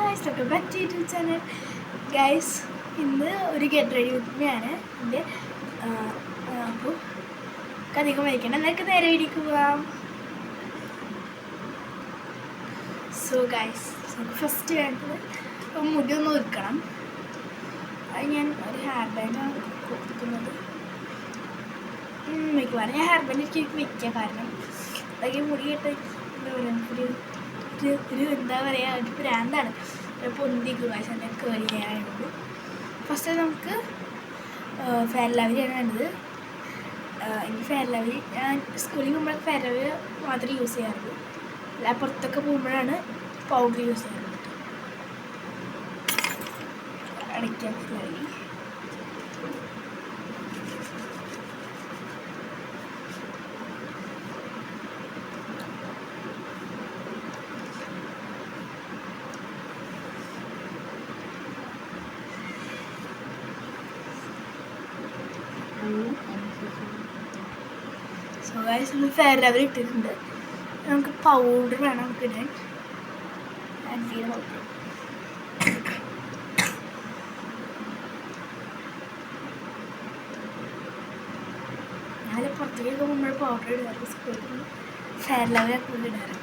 Guys, welcome back to YouTube channel. Guys, ഇന്ന് ഒരു get ready with me ആണ് എൻ്റെ. അപ്പോൾ അധികം വഹിക്കണം, എന്നൊക്കെ നേരെ വീടിക്ക് പോവാം. സോ ഗൈസ്, ഫസ്റ്റ് വേണ്ടത് മുടി ഒന്ന് ഒരുക്കണം. അത് ഞാൻ ഒരു ഹെയർ ബാൻഡാണ് കൊടുക്കുന്നത്. മിക്കവാറും ഞാൻ ഹെയർ ബാൻഡ് എനിക്ക് വയ്ക്കുക, കാരണം അതൊക്കെ മുടി കേട്ട് എന്താ പറയുക, ഒരു എന്താ പറയുക, ഒരു പ്രാന്താണ് പൊന്തിക്കുക. ഗൈസ്, എൻ്റെ കേളി ചെയ്യാനുണ്ട്. ഫസ്റ്റ് നമുക്ക് ഫെയർ ലവ്ലിയാണ് വേണ്ടത്. എനിക്ക് ഫെയർ ലവ്ലി, ഞാൻ സ്കൂളിൽ പോകുമ്പോൾ ഫെയർ ലവ്ലി മാത്രമേ യൂസ് ചെയ്യാറുള്ളൂ. അല്ല, പുറത്തൊക്കെ പോകുമ്പോഴാണ് പൗഡർ യൂസ് ചെയ്യാറുള്ളത്. അടയ്ക്കാം ലവ്ലി. സോ ഗൈസ്, നമ്മൾ ഫെയർ ലവ്ലി ഇട്ടിട്ടുണ്ട്. നമുക്ക് പൗഡർ വേണം നമുക്ക് ഇടാൻ. പൗഡർ ഞാൻ പുറത്തേക്ക് പോകുമ്പോൾ പൗഡർ ഇടാറ്, സ്കൂളിൽ ഫെയർ ലവ്ലി കൂടുതൽ ഇടാറ്.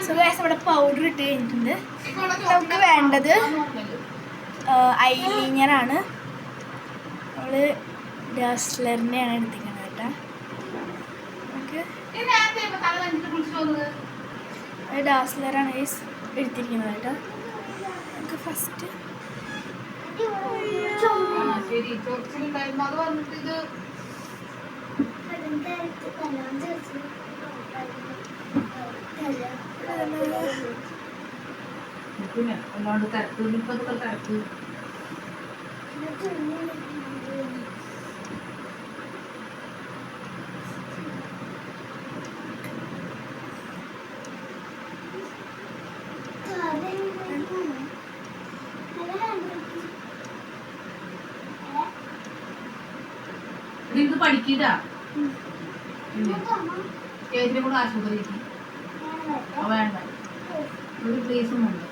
സോ ഗൈസ്, നമ്മുടെ പൗഡർ ഇട്ട് കഴിഞ്ഞിട്ടുണ്ട്. നമുക്ക് വേണ്ടത് ഐലൈനറാണ്. നമ്മൾ ഡാസ്ലറിനെയാണ് എടുത്തിരിക്കുന്നത് കേട്ടോ. നമുക്ക് ഡാസ്ലറാണ് ഗൈസ് എടുത്തിരിക്കുന്നത് കേട്ടോ. നമുക്ക് ഫസ്റ്റ് അല്ലാണ്ട് തിരക്ക് ഇപ്പൊക്കെ തിരക്ക്. ഇത് പഠിക്കണ്ട ഏതിനെ കൂടെ ആശുപത്രിക്ക് വേണ്ട, ഒരു പ്ലേസും വേണ്ട.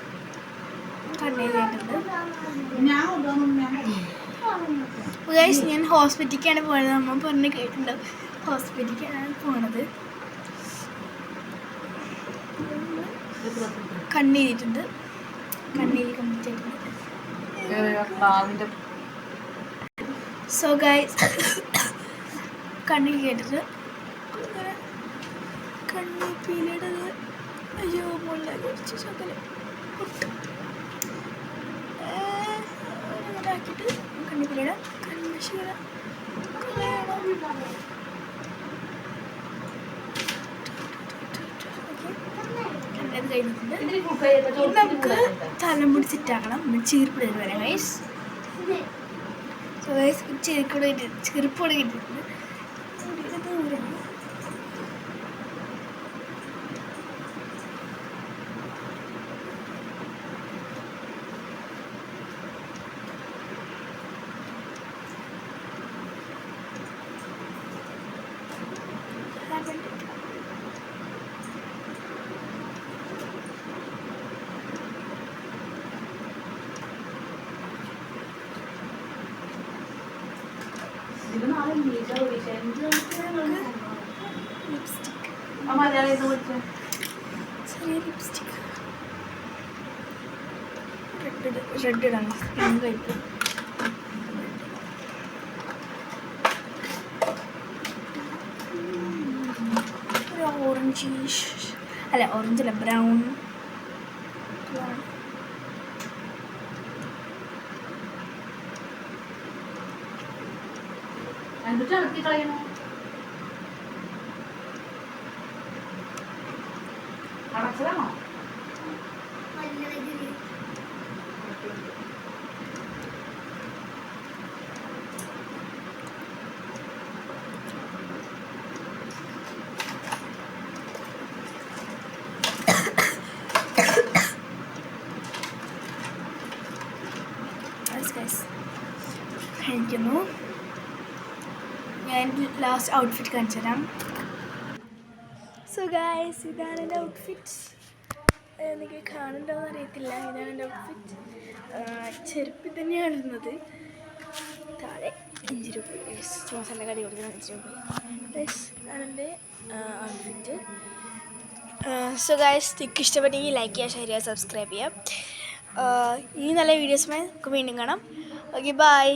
ഞാൻ ഹോസ്പിറ്റലിലേക്കാണ് പോയത്. അമ്മ പറഞ്ഞ് കേട്ടിട്ടുണ്ട്, ഹോസ്പിറ്റലിലേക്കാണ് പോണത്. കണ്ണീരിട്ടുണ്ട്, കണ്ണീര് കംപ്ലീറ്റ് ആയിട്ടുണ്ട്. സോ ഗൈസ്, കണ്ണീര് കേട്ടിട്ട് കണ്ണീർ പീലിടത്. അയ്യോ, മുള്ള കുറച്ച് ശകലം ആക്കിയിട്ട് കണ്ണിപ്പിലയുടെ കണ്ണശീല കഴിഞ്ഞിട്ടുണ്ട്. നമുക്ക് തലമുടി സെറ്റാക്കണം. ചീർപ്പിടൽ വരെ ഗൈസ്. സോ ഗൈസ്, ചെറുപ്പോടെ കിട്ടിയിട്ടുണ്ട്. ദൂരം ലിപ്സ്റ്റിക് റെഡ് ഇടാണ്, പിങ്ക് കഴിക്കും. ഓറഞ്ച് അല്ല, ഓറഞ്ച് അല്ല, ബ്രൗൺ. എന്നിട്ട് ഇളക്കി കളയണോ? അടച്ചതാണോ? കഴിക്കുന്നു. ഞാൻ ലാസ്റ്റ് ഔട്ട്ഫിറ്റ് കാണിച്ചു തരാം. സോ ഗായ്സ്, ഇതാണ് എൻ്റെ ഔട്ട്ഫിറ്റ്. എനിക്ക് കാണുന്നുണ്ടോയെന്ന് അറിയത്തില്ല. ഇതാണ് എൻ്റെ ഔട്ട്ഫിറ്റ്. ചെരുപ്പ് തന്നെയാണ് ഇടുന്നത്. താഴെ 5 രൂപ ചോസൻ്റെ കടി കൊടുക്കുന്നത് 5 രൂപ. ഇതാണ് എൻ്റെ ഔട്ട്ഫിറ്റ്. സോ ഗായ്സ്, നിങ്ങൾക്ക് ഇഷ്ടപ്പെട്ടെങ്കിൽ ലൈക്ക് ചെയ്യുക, ഷെയർ ചെയ്യുക, സബ്സ്ക്രൈബ് ചെയ്യുക. ഈ നല്ല വീഡിയോസുമായി നമുക്ക് വീണ്ടും കാണാം. Okay, by.